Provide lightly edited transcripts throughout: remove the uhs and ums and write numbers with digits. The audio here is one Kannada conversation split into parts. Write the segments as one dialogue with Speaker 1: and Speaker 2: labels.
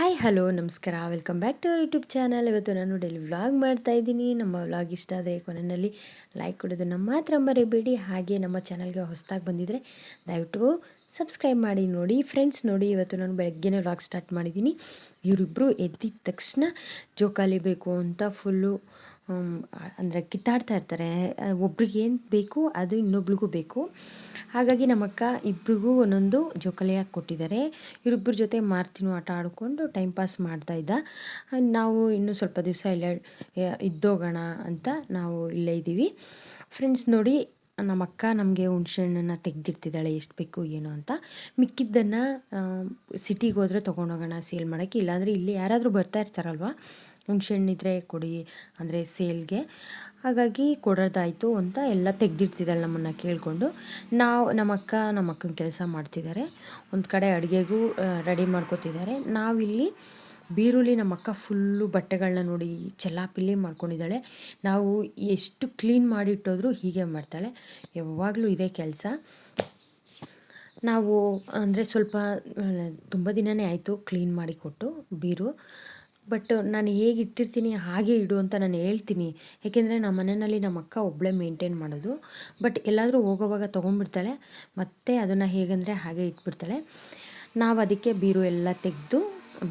Speaker 1: ಹಾಯ್ ಹಲೋ ನಮಸ್ಕಾರ, welcome back to YouTube channel. ಇವತ್ತು ನಾನು ಡೈಲಿ ವ್ಲಾಗ್ ಮಾಡ್ತಾಯಿದ್ದೀನಿ. ನಮ್ಮ ವ್ಲಾಗ್ ಇಷ್ಟ ಆದರೆ ಕೊನೆಯಲ್ಲಿ ಲೈಕ್ ಕೊಡೋದನ್ನು ಮಾತ್ರ ಮರಿಬೇಡಿ. ಹಾಗೆ ನಮ್ಮ ಚಾನಲ್ಗೆ ಹೊಸದಾಗಿ ಬಂದಿದ್ದರೆ ದಯವಿಟ್ಟು ಸಬ್ಸ್ಕ್ರೈಬ್ ಮಾಡಿ. ನೋಡಿ ಫ್ರೆಂಡ್ಸ್, ನೋಡಿ ಇವತ್ತು ನಾನು ಬೆಳಗ್ಗೆನೇ ವ್ಲಾಗ್ ಸ್ಟಾರ್ಟ್ ಮಾಡಿದ್ದೀನಿ. ಇವರಿಬ್ಬರು ಎದ್ದಿದ ತಕ್ಷಣ ಜೋಕಾಲಿ ಬೇಕು ಅಂತ ಫುಲ್ಲು ಅಂದರೆ ಕಿತ್ತಾಡ್ತಾ ಇರ್ತಾರೆ. ಒಬ್ರಿಗೆ ಏನು ಬೇಕು ಅದು ಇನ್ನೊಬ್ಳಿಗೂ ಬೇಕು. ಹಾಗಾಗಿ ನಮ್ಮ ಅಕ್ಕ ಇಬ್ರಿಗೂ ಒಂದೊಂದು ಜೋಕಾಲಿ ಹಾಕಿ ಕೊಟ್ಟಿದ್ದಾರೆ. ಇವರಿಬ್ಬರ ಜೊತೆ ಮಾರ್ತಿನೂ ಆಟ ಆಡಿಕೊಂಡು ಟೈಮ್ ಪಾಸ್ ಮಾಡ್ತಾಯಿದ್ದ. ನಾವು ಇನ್ನೂ ಸ್ವಲ್ಪ ದಿವಸ ಇಲ್ಲೇ ಇದ್ದೋಗೋಣ ಅಂತ ನಾವು ಇಲ್ಲೇ ಇದ್ದೀವಿ. ಫ್ರೆಂಡ್ಸ್ ನೋಡಿ, ನಮ್ಮ ಅಕ್ಕ ನಮಗೆ ಹುಣ್ಸೆಹಣ್ಣನ್ನು ತೆಗೆದಿಡ್ತಿದ್ದಾಳೆ, ಎಷ್ಟು ಬೇಕು ಏನು ಅಂತ. ಮಿಕ್ಕಿದ್ದನ್ನು ಸಿಟಿಗೆ ಹೋದರೆ ತೊಗೊಂಡೋಗೋಣ ಸೇಲ್ ಮಾಡೋಕ್ಕೆ, ಇಲ್ಲಾಂದರೆ ಇಲ್ಲಿ ಯಾರಾದರೂ ಬರ್ತಾ ಇರ್ತಾರಲ್ವ, ಹುಣ್ಸೆಹಣ್ಣಿದ್ರೆ ಕೊಡಿ ಅಂದರೆ ಸೇಲ್ಗೆ. ಹಾಗಾಗಿ ಕೊಡೋದಾಯಿತು ಅಂತ ಎಲ್ಲ ತೆಗೆದಿಡ್ತಿದ್ದಾಳೆ ನಮ್ಮನ್ನು ಕೇಳಿಕೊಂಡು. ನಮ್ಮ ಅಕ್ಕನ ಕೆಲಸ ಮಾಡ್ತಿದ್ದಾರೆ. ಒಂದು ಕಡೆ ಅಡುಗೆಗೂ ರೆಡಿ ಮಾಡ್ಕೊತಿದ್ದಾರೆ. ನಾವಿಲ್ಲಿ ಬೀರುಲಿ ನಮ್ಮ ಅಕ್ಕ ಫುಲ್ಲು ಬಟ್ಟೆಗಳನ್ನ ನೋಡಿ ಚೆಲ್ಲಾಪಿಲ್ಲಿ ಮಾಡ್ಕೊಂಡಿದ್ದಾಳೆ. ನಾವು ಎಷ್ಟು ಕ್ಲೀನ್ ಮಾಡಿಟ್ಟೋದ್ರೂ ಹೀಗೆ ಮಾಡ್ತಾಳೆ, ಯಾವಾಗಲೂ ಇದೇ ಕೆಲಸ. ನಾವು ಅಂದರೆ ಸ್ವಲ್ಪ ತುಂಬ ದಿನವೇ ಆಯಿತು ಕ್ಲೀನ್ ಮಾಡಿಕೊಟ್ಟು ಬೀರು. ಬಟ್ ನಾನು ಹೇಗೆ ಇಟ್ಟಿರ್ತೀನಿ ಹಾಗೆ ಇಡು ಅಂತ ನಾನು ಹೇಳ್ತೀನಿ. ಏಕೆಂದರೆ ನಮ್ಮ ಮನೆಯಲ್ಲಿ ನಮ್ಮ ಅಕ್ಕ ಒಬ್ಬಳೇ ಮೇಂಟೈನ್ ಮಾಡೋದು. ಬಟ್ ಎಲ್ಲಾದರೂ ಹೋಗೋವಾಗ ತೊಗೊಂಡ್ಬಿಡ್ತಾಳೆ, ಮತ್ತು ಅದನ್ನು ಹೇಗೆಂದರೆ ಹಾಗೆ ಇಟ್ಬಿಡ್ತಾಳೆ. ನಾವು ಅದಕ್ಕೆ ಬೀರು ಎಲ್ಲ ತೆಗೆದು,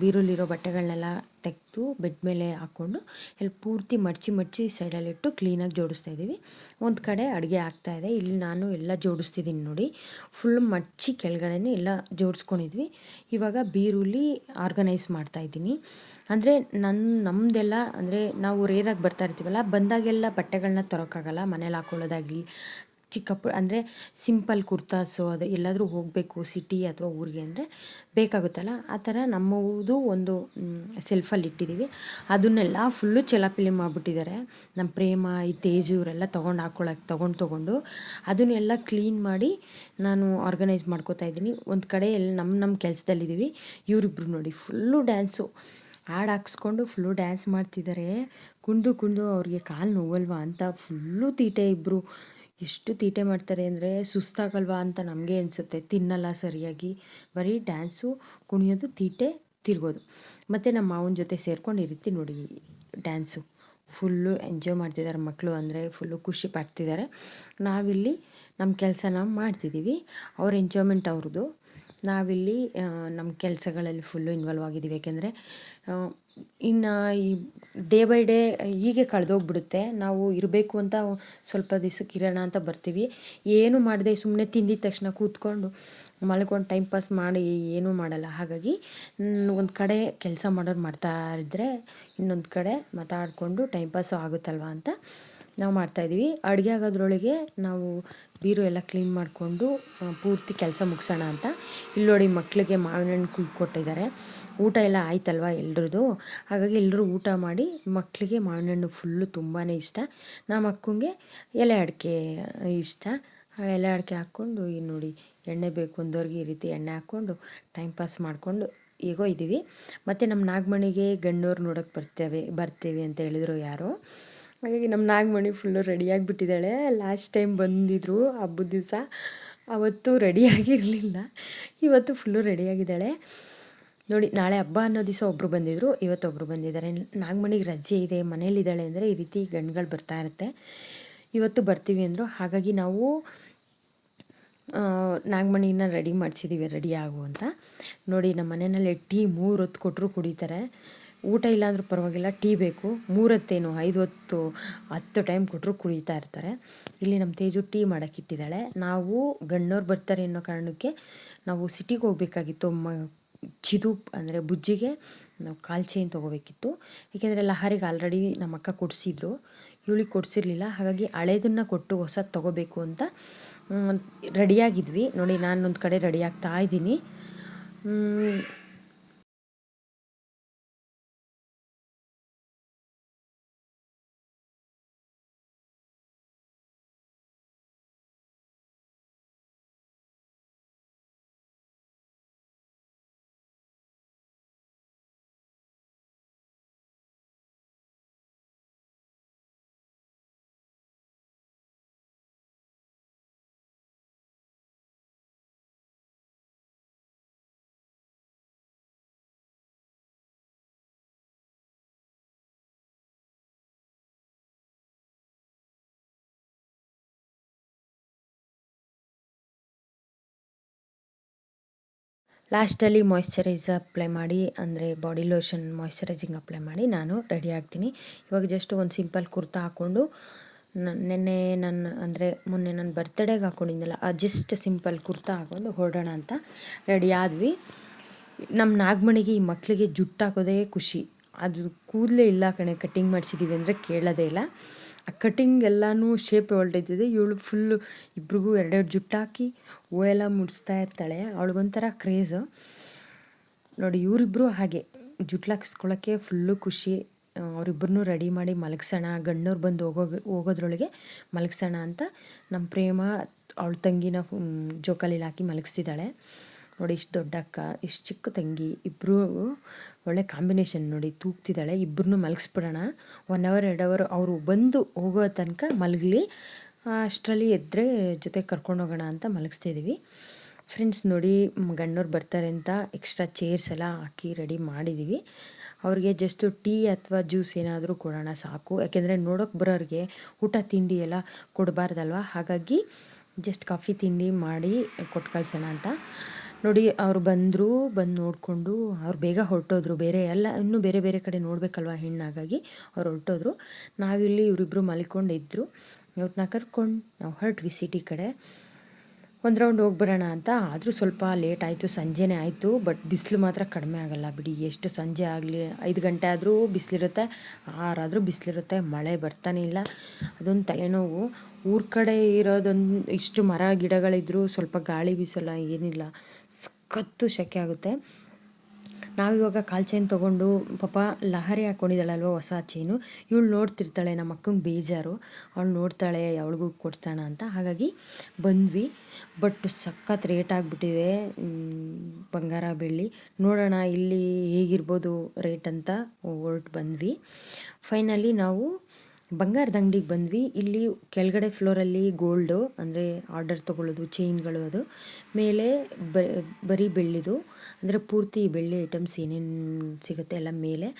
Speaker 1: ಬೀರುಲಿರೋ ಬಟ್ಟೆಗಳನ್ನೆಲ್ಲ ತೆಗೆದು ಬೆಡ್ ಮೇಲೆ ಹಾಕ್ಕೊಂಡು ಎಲ್ಲ ಪೂರ್ತಿ ಮಡಚಿ ಸೈಡಲ್ಲಿಟ್ಟು ಕ್ಲೀನಾಗಿ ಜೋಡಿಸ್ತಾ ಇದ್ದೀವಿ. ಒಂದು ಕಡೆ ಅಡುಗೆ ಆಗ್ತಾಯಿದೆ, ಇಲ್ಲಿ ನಾನು ಎಲ್ಲ ಜೋಡಿಸ್ತಿದ್ದೀನಿ ನೋಡಿ. ಫುಲ್ ಮಡಚಿ ಕೆಳಗಡೆನೇ ಎಲ್ಲ ಜೋಡಿಸ್ಕೊಂಡಿದ್ವಿ. ಇವಾಗ ಬೀರುಲಿ ಆರ್ಗನೈಸ್ ಮಾಡ್ತಾಯಿದ್ದೀನಿ. ಅಂದರೆ ನಮ್ಮದೆಲ್ಲ ಅಂದರೆ ನಾವು ರೇರಾಗಿ ಬರ್ತಾ ಇರ್ತೀವಲ್ಲ, ಬಂದಾಗೆಲ್ಲ ಬಟ್ಟೆಗಳನ್ನ ತರೋಕ್ಕಾಗಲ್ಲ. ಮನೇಲಿ ಹಾಕ್ಕೊಳ್ಳೋದಾಗಲಿ, ಅಂದರೆ ಸಿಂಪಲ್ ಕುರ್ತಾಸು ಅದು ಎಲ್ಲಾದರೂ ಹೋಗಬೇಕು ಸಿಟಿ ಅಥವಾ ಊರಿಗೆ ಅಂದರೆ ಬೇಕಾಗುತ್ತಲ್ಲ, ಆ ಥರ ನಮ್ಮದು ಒಂದು ಸೆಲ್ಫಲ್ಲಿ ಇಟ್ಟಿದ್ದೀವಿ. ಅದನ್ನೆಲ್ಲ ಫುಲ್ಲು ಚೆಲ್ಲಾಪಿಲ್ಲಿ ಮಾಡಿಬಿಟ್ಟಿದ್ದಾರೆ. ನಮ್ಮ ಪ್ರೇಮ, ಈ ತೇಜು ಇವರೆಲ್ಲ ತೊಗೊಂಡು ಅದನ್ನೆಲ್ಲ ಕ್ಲೀನ್ ಮಾಡಿ ನಾನು ಆರ್ಗನೈಸ್ ಮಾಡ್ಕೋತಾ ಇದ್ದೀನಿ. ಒಂದು ಕಡೆ ಎಲ್ಲ ನಮ್ಮ ಕೆಲಸದಲ್ಲಿದ್ದೀವಿ. ಇವರಿಬ್ರು ನೋಡಿ ಫುಲ್ಲು ಡ್ಯಾನ್ಸು, ಹಾಡು ಹಾಕ್ಸ್ಕೊಂಡು ಫುಲ್ಲು ಡ್ಯಾನ್ಸ್ ಮಾಡ್ತಿದ್ದಾರೆ. ಕುಂದು ಅವ್ರಿಗೆ ಕಾಲು ನೋವಲ್ವಾ ಅಂತ ಫುಲ್ಲು ತೀಟೆ. ಇಬ್ಬರು ಎಷ್ಟು ತೀಟೆ ಮಾಡ್ತಾರೆ ಅಂದರೆ ಸುಸ್ತಾಗಲ್ವಾ ಅಂತ ನಮಗೆ ಅನಿಸುತ್ತೆ. ತಿನ್ನಲ್ಲ ಸರಿಯಾಗಿ, ಬರೀ ಡ್ಯಾನ್ಸು, ಕುಣಿಯೋದು, ತೀಟೆ, ತಿರ್ಗೋದು. ಮತ್ತು ನಮ್ಮ ಮಾವನ ಜೊತೆ ಸೇರ್ಕೊಂಡು ಈ ರೀತಿ ನೋಡಿ ಡ್ಯಾನ್ಸು ಫುಲ್ಲು ಎಂಜಾಯ್ ಮಾಡ್ತಿದ್ದಾರೆ ಮಕ್ಕಳು. ಅಂದರೆ ಫುಲ್ಲು ಖುಷಿ ಪಡ್ತಿದ್ದಾರೆ. ನಾವಿಲ್ಲಿ ನಮ್ಮ ಕೆಲಸನ ಮಾಡ್ತಿದ್ದೀವಿ. ಅವ್ರ ಎಂಜಾಯ್ಮೆಂಟ್ ಅವ್ರದ್ದು. ನಾವಿಲ್ಲಿ ನಮ್ಮ ಕೆಲಸಗಳಲ್ಲಿ ಫುಲ್ಲು ಇನ್ವಾಲ್ವ್ ಆಗಿದ್ದೀವಿ. ಏಕೆಂದರೆ ಇನ್ನು ಈ ಡೇ ಬೈ ಡೇ ಹೀಗೆ ಕಳೆದೋಗ್ಬಿಡುತ್ತೆ. ನಾವು ಇರಬೇಕು ಅಂತ ಸ್ವಲ್ಪ ದಿವ್ಸಕ್ಕೆ ಇರೋಣ ಅಂತ ಬರ್ತೀವಿ, ಏನೂ ಮಾಡದೆ ಸುಮ್ಮನೆ ತಿಂದಿದ ತಕ್ಷಣ ಕೂತ್ಕೊಂಡು ಮಲ್ಕೊಂಡು ಟೈಮ್ ಪಾಸ್ ಮಾಡಿ ಏನೂ ಮಾಡಲ್ಲ. ಹಾಗಾಗಿ ಒಂದು ಕಡೆ ಕೆಲಸ ಮಾಡೋರು ಮಾಡ್ತಾ ಇದ್ದರೆ ಇನ್ನೊಂದು ಕಡೆ ಮಾತಾಡಿಕೊಂಡು ಟೈಮ್ ಪಾಸು ಆಗುತ್ತಲ್ವ ಅಂತ ನಾವು ಮಾಡ್ತಾಯಿದ್ವಿ. ಅಡುಗೆ ಆಗೋದ್ರೊಳಗೆ ನಾವು ಬೀರು ಎಲ್ಲ ಕ್ಲೀನ್ ಮಾಡಿಕೊಂಡು ಪೂರ್ತಿ ಕೆಲಸ ಮುಗಿಸೋಣ ಅಂತ. ಇಲ್ಲಿ ನೋಡಿ ಮಕ್ಕಳಿಗೆ ಮಾವಿನ ಹಣ್ಣು ಕೊಟ್ಟಿದ್ದಾರೆ. ಊಟ ಎಲ್ಲ ಆಯ್ತಲ್ವ ಎಲ್ರದ್ದು. ಹಾಗಾಗಿ ಎಲ್ಲರೂ ಊಟ ಮಾಡಿ, ಮಕ್ಕಳಿಗೆ ಮಾವಿನ ಹಣ್ಣು ಫುಲ್ಲು ತುಂಬಾ ಇಷ್ಟ. ನಮ್ಮ ಅಕ್ಕಂಗೆ ಎಲೆ ಅಡಿಕೆ ಇಷ್ಟ. ಎಲೆ ಅಡಿಕೆ ಹಾಕ್ಕೊಂಡು ಇಲ್ಲಿ ನೋಡಿ ಎಣ್ಣೆ ಬೇಕು ಅಂದವ್ರಿಗೆ ಈ ರೀತಿ ಎಣ್ಣೆ ಹಾಕ್ಕೊಂಡು ಟೈಮ್ ಪಾಸ್ ಮಾಡಿಕೊಂಡು ಹೇಗೋ ಇದ್ದೀವಿ. ಮತ್ತು ನಮ್ಮ ನಾಗಮಣಿಗೆ ಗಣ್ಣವ್ರು ನೋಡೋಕ್ಕೆ ಬರ್ತೀವಿ ಅಂತ ಹೇಳಿದರು ಯಾರೋ. ಹಾಗಾಗಿ ನಮ್ಮ ನಾಗಮಣಿ ಫುಲ್ಲು ರೆಡಿಯಾಗಿಬಿಟ್ಟಿದ್ದಾಳೆ. ಲಾಸ್ಟ್ ಟೈಮ್ ಬಂದಿದ್ದರು ಹಬ್ಬದ ದಿವಸ, ಅವತ್ತು ರೆಡಿಯಾಗಿರಲಿಲ್ಲ, ಇವತ್ತು ಫುಲ್ಲು ರೆಡಿಯಾಗಿದ್ದಾಳೆ ನೋಡಿ. ನಾಳೆ ಹಬ್ಬ ಅನ್ನೋ ದಿವಸ ಒಬ್ಬರು ಬಂದಿದ್ದರು, ಇವತ್ತೊಬ್ಬರು ಬಂದಿದ್ದಾರೆ. ನಾಗಮಣಿಗೆ ರಜೆ ಇದೆ, ಮನೇಲಿದ್ದಾಳೆ ಅಂದರೆ ಈ ರೀತಿ ಗಂಡುಗಳು ಬರ್ತಾ ಇರುತ್ತೆ. ಇವತ್ತು ಬರ್ತೀವಿ ಅಂದರು. ಹಾಗಾಗಿ ನಾವು ನಾಗಮಣಿನ ರೆಡಿ ಮಾಡಿಸಿದ್ದೀವಿ, ರೆಡಿ ಆಗು ಅಂತ. ನೋಡಿ ನಮ್ಮ ಮನೆಯಲ್ಲಿ ಟೀ 3 ಹೊತ್ತು ಕೊಟ್ಟರು ಕುಡಿತಾರೆ. ಊಟ ಇಲ್ಲಾಂದ್ರೂ ಪರವಾಗಿಲ್ಲ, ಟೀ ಬೇಕು. 3 ಹೊತ್ತೇನು 5 ಹೊತ್ತು 10 ಟೈಮ್ ಕೊಟ್ಟರು ಕುಡಿತಾ ಇರ್ತಾರೆ. ಇಲ್ಲಿ ನಮ್ಮ ತೇಜು ಟೀ ಮಾಡೋಕ್ಕಿಟ್ಟಿದ್ದಾಳೆ. ನಾವು ಗಣ್ಣವ್ರು ಬರ್ತಾರೆ ಅನ್ನೋ ಕಾರಣಕ್ಕೆ ನಾವು ಸಿಟಿಗೆ ಹೋಗಬೇಕಾಗಿತ್ತು. ಚಿದು ಅಂದರೆ ಬುಜ್ಜಿಗೆ ನಾವು ಕಾಲು ಚೈನ್ ತೊಗೋಬೇಕಿತ್ತು. ಏಕೆಂದರೆ ಲಹರಿಗೆ ಆಲ್ರೆಡಿ ನಮ್ಮ ಅಕ್ಕ ಕೊಡಿಸಿದ್ರು, ಇವಳಿಗೆ ಕೊಡಿಸಿರ್ಲಿಲ್ಲ. ಹಾಗಾಗಿ ಹಳೇದನ್ನು ಕೊಟ್ಟು ಹೊಸದು ತೊಗೋಬೇಕು ಅಂತ ರೆಡಿಯಾಗಿದ್ವಿ. ನೋಡಿ ನಾನೊಂದು ಕಡೆ ರೆಡಿ ಆಗ್ತಾ ಇದ್ದೀನಿ. ಲಾಸ್ಟಲ್ಲಿ ಮಾಯ್ಶ್ಚರೈಸರ್ ಅಪ್ಲೈ ಮಾಡಿ, ಅಂದರೆ ಬಾಡಿ ಲೋಷನ್ ಮಾಯ್ಶ್ಚರೈಸಿಂಗ್ ಅಪ್ಲೈ ಮಾಡಿ ನಾನು ರೆಡಿ ಆಗ್ತೀನಿ. ಇವಾಗ ಜಸ್ಟ್ ಒಂದು ಸಿಂಪಲ್ ಕುರ್ತಾ ಹಾಕ್ಕೊಂಡು ಮೊನ್ನೆ ನನ್ನ ಬರ್ತ್ಡೇಗೆ ಹಾಕ್ಕೊಂಡಿದ್ದೆನಲ್ಲ ಜಸ್ಟ್ ಸಿಂಪಲ್ ಕುರ್ತಾ ಹಾಕ್ಕೊಂಡು ಹೊರಡೋಣ ಅಂತ ರೆಡಿ ಆದ್ವಿ. ನಮ್ಮ ನಾಗಮಣಿಗೆ ಈ ಮಕ್ಕಳಿಗೆ ಜುಟ್ಟು ಹಾಕೋದೇ ಖುಷಿ. ಅದು ಕೂದಲೇ ಇಲ್ಲ ಕಟಿಂಗ್ ಮಾಡಿಸಿದ್ದೀವಿ ಅಂದರೆ ಕೇಳೋದೇ ಇಲ್ಲ. ಆ ಕಟಿಂಗ್ ಎಲ್ಲನೂ ಶೇಪ್ ಹೊರಟಿದ್ದಿದೆ. ಇವಳು ಫುಲ್ಲು ಇಬ್ರಿಗೂ ಎರಡೆರಡು ಜುಟ್ಟು ಹಾಕಿ ಹೂವೆಲ್ಲ ಮುಡಿಸ್ತಾ ಇರ್ತಾಳೆ. ಅವಳಿಗೊಂಥರ ಕ್ರೇಜು ನೋಡಿ. ಇವರಿಬ್ಬರು ಹಾಗೆ ಜುಟ್ಟು ಹಾಕಿಸ್ಕೊಳ್ಳೋಕ್ಕೆ ಫುಲ್ಲು ಖುಷಿ. ಅವರಿಬ್ಬರನ್ನೂ ರೆಡಿ ಮಾಡಿ ಮಲಗಿಸೋಣ, ಗಂಡವ್ರು ಬಂದು ಹೋಗೋದ್ರೊಳಗೆ ಮಲಗಿಸೋಣ ಅಂತ ನಮ್ಮ ಪ್ರೇಮ ಅವಳ ತಂಗಿನ ಜೋಕಾಲಿಲಿ ಹಾಕಿ ಮಲಗಿಸ್ತಿದ್ದಾಳೆ ನೋಡಿ. ಇಷ್ಟು ದೊಡ್ಡ ಅಕ್ಕ, ಇಷ್ಟು ಚಿಕ್ಕ ತಂಗಿ, ಇಬ್ಬರು ಒಳ್ಳೆ ಕಾಂಬಿನೇಷನ್ ನೋಡಿ. ತೂಗ್ತಿದ್ದಾಳೆ. ಇಬ್ಬರನ್ನೂ ಮಲಗಿಸ್ಬಿಡೋಣ, 1 ಅವರ್ 2 ಅವರ್ ಅವರು ಬಂದು ಹೋಗೋ ತನಕ ಮಲಗಲಿ, ಅಷ್ಟರಲ್ಲಿ ಎದ್ದರೆ ಜೊತೆ ಕರ್ಕೊಂಡೋಗೋಣ ಅಂತ ಮಲಗಿಸ್ತಿದ್ದೀವಿ. ಫ್ರೆಂಡ್ಸ್ ನೋಡಿ, ಗಂಡವ್ರು ಬರ್ತಾರೆ ಅಂತ ಎಕ್ಸ್ಟ್ರಾ ಚೇರ್ಸ್ ಎಲ್ಲ ಹಾಕಿ ರೆಡಿ ಮಾಡಿದ್ದೀವಿ. ಅವ್ರಿಗೆ ಜಸ್ಟು ಟೀ ಅಥವಾ ಜ್ಯೂಸ್ ಏನಾದರೂ ಕೊಡೋಣ ಸಾಕು. ಯಾಕೆಂದರೆ ನೋಡೋಕೆ ಬರೋರಿಗೆ ಊಟ ತಿಂಡಿ ಎಲ್ಲ ಕೊಡಬಾರ್ದಲ್ವ. ಹಾಗಾಗಿ ಜಸ್ಟ್ ಕಾಫಿ ತಿಂಡಿ ಮಾಡಿ ಕೊಟ್ಟು ಕಳ್ಸೋಣ ಅಂತ ನೋಡಿ. ಅವ್ರು ಬಂದು ನೋಡಿಕೊಂಡು ಅವ್ರು ಬೇಗ ಹೊರಟೋದ್ರು. ಬೇರೆ ಎಲ್ಲ ಇನ್ನೂ ಬೇರೆ ಬೇರೆ ಕಡೆ ನೋಡಬೇಕಲ್ವ ಹೆಣ್ಣಾಗಾಗಿ ಅವ್ರು ಹೊರಟೋದ್ರು. ನಾವಿಲ್ಲಿ ಇವರಿಬ್ಬರು ಮಲ್ಕೊಂಡಿದ್ರು. ಇವ್ರನ್ನ ಕರ್ಕೊಂಡು ನಾವು ಹೊರಟ್ವಿ ಸಿಟಿ ಕಡೆ. ಒಂದು ರೌಂಡ್ ಹೋಗ್ಬರೋಣ ಅಂತ. ಆದರೂ ಸ್ವಲ್ಪ ಲೇಟ್ ಆಯಿತು, ಸಂಜೆನೇ ಆಯಿತು. ಬಟ್ ಬಿಸಿಲು ಮಾತ್ರ ಕಡಿಮೆ ಆಗೋಲ್ಲ ಬಿಡಿ. ಎಷ್ಟು ಸಂಜೆ ಆಗಲಿ 5 ಗಂಟೆ ಆದರೂ ಬಿಸಿಲಿರುತ್ತೆ, 6 ಆದರೂ ಬಿಸಿಲಿರುತ್ತೆ, ಮಳೆ ಬರ್ತಾನೆ ಇಲ್ಲ. ಅದೊಂದು ತಲೆನೋವು. ಊರ ಕಡೆ ಇರೋದೊಂದು ಇಷ್ಟು ಮರ ಗಿಡಗಳಿದ್ರೂ ಸ್ವಲ್ಪ ಗಾಳಿ ಬೀಸೋಲ್ಲ, ಏನಿಲ್ಲ, ಸಖತ್ತು ಸೆಕೆ ಆಗುತ್ತೆ. ನಾವಿವಾಗ ಕಾಲು ಚೈನ್ ತೊಗೊಂಡು, ಪಾಪ ಲಹರಿ ಹಾಕ್ಕೊಂಡಿದ್ದಾಳಲ್ವ ಹೊಸ ಚೈನು, ಇವಳು ನೋಡ್ತಿರ್ತಾಳೆ. ನಮ್ಮ ಅಕ್ಕಂಗೆ ಬೇಜಾರು, ಅವಳು ನೋಡ್ತಾಳೆ ಅವಳಿಗೂ ಕೊಡ್ತಾಣ ಅಂತ. ಹಾಗಾಗಿ ಬಂದ್ವಿ. ಬಟ್ ಸಖತ್ ರೇಟ್ ಆಗಿಬಿಟ್ಟಿದೆ ಬಂಗಾರ ಬೆಳ್ಳಿ. ನೋಡೋಣ ಇಲ್ಲಿ ಹೇಗಿರ್ಬೋದು ರೇಟ್ ಅಂತ ಹೊರಟು ಬಂದ್ವಿ. ಫೈನಲಿ ನಾವು ಬಂಗಾರದ ಅಂಗಡಿಗೆ ಬಂದ್ವಿ. ಇಲ್ಲಿ ಕೆಳಗಡೆ ಫ್ಲೋರಲ್ಲಿ ಗೋಲ್ಡು ಅಂದರೆ ಆರ್ಡರ್ ತೊಗೊಳ್ಳೋದು, ಚೈನ್ಗಳು, ಅದು ಮೇಲೆ ಬರೀ ಬೆಳ್ಳಿದು ಅಂದರೆ ಪೂರ್ತಿ ಬೆಳ್ಳಿ ಐಟಮ್ಸ್ ಏನೇನು ಸಿಗುತ್ತೆ ಎಲ್ಲ ಮೇಲೆ,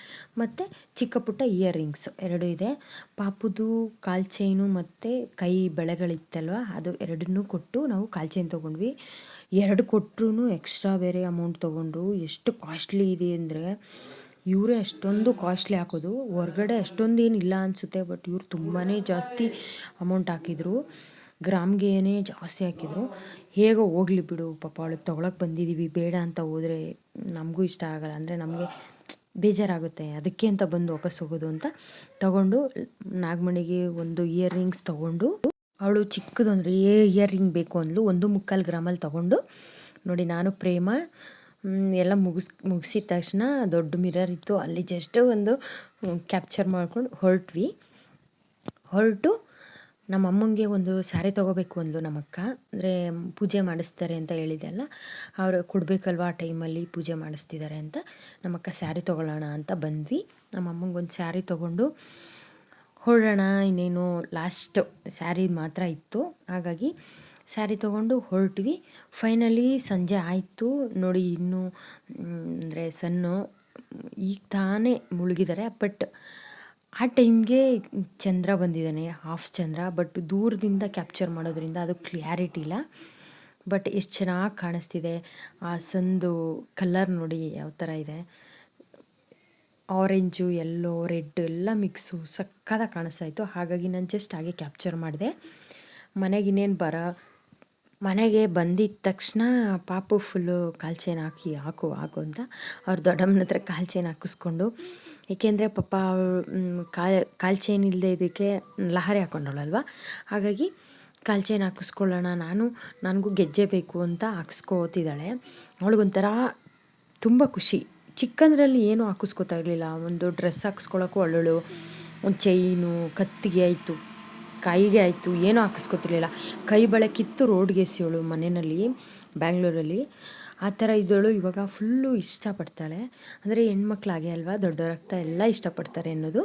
Speaker 1: ಮತ್ತು ಚಿಕ್ಕ ಪುಟ್ಟ ಇಯರಿಂಗ್ಸ್ 2 ಇದೆ. ಪಾಪುದು ಕಾಲು ಚೈನು ಮತ್ತು ಕೈ ಬಳೆಗಳಿತ್ತಲ್ವ, ಅದು 2 ಕೊಟ್ಟು ನಾವು ಕಾಲು ಚೈನ್ ತೊಗೊಂಡ್ವಿ. 2 ಕೊಟ್ಟರು ಎಕ್ಸ್ಟ್ರಾ ಬೇರೆ ಅಮೌಂಟ್ ತೊಗೊಂಡ್ರು. ಎಷ್ಟು ಕಾಸ್ಟ್ಲಿ ಇದೆ ಅಂದರೆ, ಇವರೇ ಅಷ್ಟೊಂದು ಕಾಸ್ಟ್ಲಿ ಹಾಕೋದು. ಹೊರಗಡೆ ಅಷ್ಟೊಂದೇನಿಲ್ಲ ಅನಿಸುತ್ತೆ, ಬಟ್ ಇವ್ರು ತುಂಬಾ ಜಾಸ್ತಿ ಅಮೌಂಟ್ ಹಾಕಿದರು. ಗ್ರಾಮ್ಗೇನೆ ಜಾಸ್ತಿ ಹಾಕಿದರು. ಹೇಗೋ ಹೋಗ್ಲಿ ಬಿಡು, ಪಾಪ ಅವಳಿಗೆ ತೊಗೊಳಕ್ಕೆ ಬಂದಿದ್ದೀವಿ, ಬೇಡ ಅಂತ ಹೋದರೆ ನಮಗೂ ಇಷ್ಟ ಆಗೋಲ್ಲ, ಅಂದರೆ ನಮಗೆ ಬೇಜಾರಾಗುತ್ತೆ. ಅದಕ್ಕೆ ಅಂತ ಬಂದು ವಾಪಸ್ ಹೋಗೋದು ಅಂತ ತೊಗೊಂಡು ನಾಗಮಣಿಗೆ ಒಂದು ಇಯರಿಂಗ್ಸ್ ತೊಗೊಂಡು, ಅವಳು ಚಿಕ್ಕದೊಂದ್ರೆ ಇಯರಿಂಗ್ ಬೇಕು ಅಂದ್ಲು. 1.25 ಗ್ರಾಮಲ್ಲಿ ತೊಗೊಂಡು ನೋಡಿ. ನಾನು ಪ್ರೇಮ ಎಲ್ಲ ಮುಗಿಸಿದ ತಕ್ಷಣ ದೊಡ್ಡ ಮಿರರ್ ಇತ್ತು, ಅಲ್ಲಿ ಜಸ್ಟ್ ಒಂದು ಕ್ಯಾಪ್ಚರ್ ಮಾಡ್ಕೊಂಡು ಹೊರಟು ನಮ್ಮ ಅಮ್ಮಂಗೆ ಒಂದು ಸ್ಯಾರಿ ತೊಗೋಬೇಕು ಅಂದ್ಲು ನಮ್ಮಕ್ಕ. ಅಂದರೆ ಪೂಜೆ ಮಾಡಿಸ್ತಾರೆ ಅಂತ ಹೇಳಿದೆ ಅಲ್ಲ, ಅವರು ಕೊಡಬೇಕಲ್ವ ಆ ಟೈಮಲ್ಲಿ ಪೂಜೆ ಮಾಡಿಸ್ತಿದ್ದಾರೆ ಅಂತ ನಮ್ಮಕ್ಕ ಸ್ಯಾರಿ ತೊಗೊಳ್ಳೋಣ ಅಂತ ಬಂದ್ವಿ. ನಮ್ಮ ಅಮ್ಮಂಗೆ ಒಂದು ಸ್ಯಾರಿ ತೊಗೊಂಡು ಹೊರಡೋಣ. ಇನ್ನೇನು ಲಾಸ್ಟ್ ಸ್ಯಾರಿ ಮಾತ್ರ ಇತ್ತು, ಹಾಗಾಗಿ ಸ್ಯಾರಿ ತೊಗೊಂಡು ಹೊರಟ್ವಿ. ಫೈನಲಿ ಸಂಜೆ ಆಯಿತು ನೋಡಿ. ಇನ್ನೂ ಅಂದರೆ ಸನ್ನು ಈಗ ತಾನೇ ಮುಳುಗಿದ್ದಾರೆ. ಬಟ್ ಆ ಟೈಮ್ಗೆ ಚಂದ್ರ ಬಂದಿದ್ದಾನೆ, ಹಾಫ್ ಚಂದ್ರ. ಬಟ್ ದೂರದಿಂದ ಕ್ಯಾಪ್ಚರ್ ಮಾಡೋದ್ರಿಂದ ಅದು ಕ್ಲಿಯಾರಿಟಿ ಇಲ್ಲ. ಬಟ್ ಎಷ್ಟು ಚೆನ್ನಾಗಿ ಕಾಣಿಸ್ತಿದೆ. ಆ ಸಂದು ಕಲರ್ ನೋಡಿ ಯಾವ ಥರ ಇದೆ, ಆರೆಂಜು, ಯೆಲ್ಲೋ, ರೆಡ್ ಎಲ್ಲ ಮಿಕ್ಸು ಸಕ್ಕತ್ತಾಗಿ ಕಾಣಿಸ್ತಾ ಇತ್ತು. ಹಾಗಾಗಿ ನಾನು ಜಸ್ಟ್ ಹಾಗೆ ಕ್ಯಾಪ್ಚರ್ ಮಾಡಿದೆ. ಮನೆಗೆ ಬಂದಿದ್ದ ತಕ್ಷಣ ಪಾಪು ಫುಲ್ಲು ಕಾಲು ಚೈನ್ ಹಾಕು ಅಂತ ಅವ್ರ ದೊಡ್ಡಮ್ಮನ ಹತ್ರ ಕಾಲು ಚೈನ್ ಹಾಕಿಸ್ಕೊಂಡು, ಏಕೆಂದರೆ ಪಾಪ ಕಾಲು ಚೈನ್ ಇಲ್ಲದೆ ಇದಕ್ಕೆ ಲಹರಿ ಹಾಕ್ಕೊಂಡವಳಲ್ವ, ಹಾಗಾಗಿ ಕಾಲು ಚೈನ್ ಹಾಕಿಸ್ಕೊಳ್ಳೋಣ, ನನಗೂ ಗೆಜ್ಜೆ ಬೇಕು ಅಂತ ಹಾಕಿಸ್ಕೋತಿದ್ದಾಳೆ. ಅವಳಿಗೊಂಥರ ತುಂಬ ಖುಷಿ. ಚಿಕ್ಕಂದ್ರಲ್ಲಿ ಏನೂ ಹಾಕಿಸ್ಕೋತಾ ಇರಲಿಲ್ಲ. ಒಂದು ಡ್ರೆಸ್ ಹಾಕಿಸ್ಕೊಳ್ಳೋಕ್ಕೂ ಅವಳು ಒಂದು ಚೈನು, ಕತ್ತಿಗೆ ಆಯಿತು, ಕೈಗೆ ಆಯಿತು, ಏನೂ ಹಾಕಿಸ್ಕೊತಿರ್ಲಿಲ್ಲ. ಕೈ ಬಳೆ ಕಿತ್ತು ರೋಡ್ಗೆ ಎಸೆಯೋಳು ಮನೆಯಲ್ಲಿ, ಬ್ಯಾಂಗ್ಳೂರಲ್ಲಿ. ಆ ಥರ ಇದ್ದವಳು ಇವಾಗ ಫುಲ್ಲು ಇಷ್ಟಪಡ್ತಾಳೆ. ಅಂದರೆ ಹೆಣ್ಮಕ್ಳಾಗೆ ಅಲ್ವಾ, ದೊಡ್ಡವರಾಗ್ತಾ ಎಲ್ಲ ಇಷ್ಟಪಡ್ತಾರೆ ಅನ್ನೋದು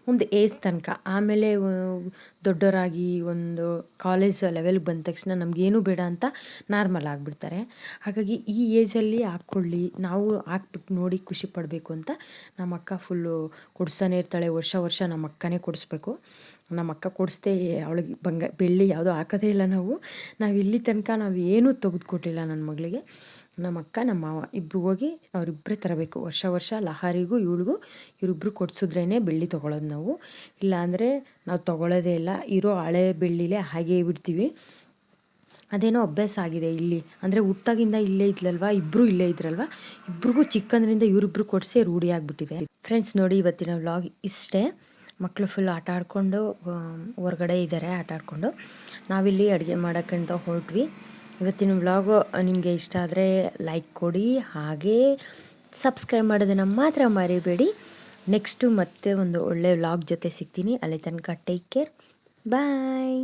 Speaker 1: ಒಂದು ಏಜ್ ತನಕ. ಆಮೇಲೆ ದೊಡ್ಡವರಾಗಿ ಒಂದು ಕಾಲೇಜ್ ಲೆವೆಲ್ಗೆ ಬಂದ ತಕ್ಷಣ ನಮಗೇನು ಬೇಡ ಅಂತ ನಾರ್ಮಲ್ ಆಗಿಬಿಡ್ತಾರೆ. ಹಾಗಾಗಿ ಈ ಏಜಲ್ಲಿ ಹಾಕ್ಕೊಳ್ಳಿ, ನಾವು ಹಾಕ್ಬಿಟ್ಟು ನೋಡಿ ಖುಷಿ ಪಡಬೇಕು ಅಂತ ನಮ್ಮ ಅಕ್ಕ ಫುಲ್ಲು ಕೊಡ್ಸಾನೆ ಇರ್ತಾಳೆ. ವರ್ಷ ನಮ್ಮ ಅಕ್ಕನೇ ಕೊಡಿಸ್ಬೇಕು. ನಮ್ಮ ಅಕ್ಕ ಕೊಡಿಸ್ದೆ ಅವಳಿಗೆ ಬೆಳ್ಳಿ ಯಾವುದೋ ಹಾಕೋದೇ ಇಲ್ಲ. ನಾವು ಇಲ್ಲಿ ತನಕ ನಾವು ಏನೂ ತೆಗೆದುಕೊಟ್ಟಿಲ್ಲ ನನ್ನ ಮಗಳಿಗೆ. ನಮ್ಮ ಅಕ್ಕ ನಮ್ಮ ಮಾವ ಇಬ್ಬರು ಹೋಗಿ ಅವರಿಬ್ಬರೇ ತರಬೇಕು. ವರ್ಷ ಲಹಾರಿಗೂ ಇವರಿಬ್ರು ಕೊಡ್ಸಿದ್ರೇ ಬೆಳ್ಳಿ ತೊಗೊಳೋದು ನಾವು. ಇಲ್ಲಾಂದರೆ ನಾವು ತೊಗೊಳ್ಳೋದೇ ಇಲ್ಲ. ಇರೋ ಹಳೆ ಬೆಳ್ಳಿಲೇ ಹಾಗೇ ಬಿಡ್ತೀವಿ. ಅದೇನೋ ಅಭ್ಯಾಸ ಆಗಿದೆ ಇಲ್ಲಿ. ಅಂದರೆ ಹುಟ್ಟಾಗಿಂದ ಇಲ್ಲೇ ಇದ್ಲಲ್ವ, ಇಬ್ಬರು ಇಲ್ಲೇ ಇದ್ರಲ್ವ, ಇಬ್ರಿಗೂ ಚಿಕ್ಕಂದ್ರಿಂದ ಇವರಿಬ್ರು ಕೊಡಿಸಿ ರೂಢಿ ಆಗಿಬಿಟ್ಟಿದೆ. ಫ್ರೆಂಡ್ಸ್ ನೋಡಿ, ಇವತ್ತಿನ ವ್ಲಾಗ್ ಇಷ್ಟೇ. ಮಕ್ಕಳು ಫುಲ್ ಆಟ ಆಡಿಕೊಂಡು ಹೊರಗಡೆ ಇದ್ದಾರೆ, ಆಟ ಆಡಿಕೊಂಡು. ನಾವಿಲ್ಲಿ ಅಡುಗೆ ಮಾಡೋಕ್ಕಂತ ಹೊರಟ್ವಿ. ಇವತ್ತಿನ ವ್ಲಾಗು ನಿಮಗೆ ಇಷ್ಟ ಆದರೆ ಲೈಕ್ ಕೊಡಿ, ಹಾಗೇ ಸಬ್ಸ್ಕ್ರೈಬ್ ಮಾಡೋದನ್ನು ಮಾತ್ರ ಮರಿಬೇಡಿ. ನೆಕ್ಸ್ಟು ಮತ್ತೆ ಒಂದು ಒಳ್ಳೆ ವ್ಲಾಗ್ ಜೊತೆ ಸಿಗ್ತೀನಿ. ಅಲ್ಲಿ ತನಕ ಟೇಕ್ ಕೇರ್, ಬಾಯ್.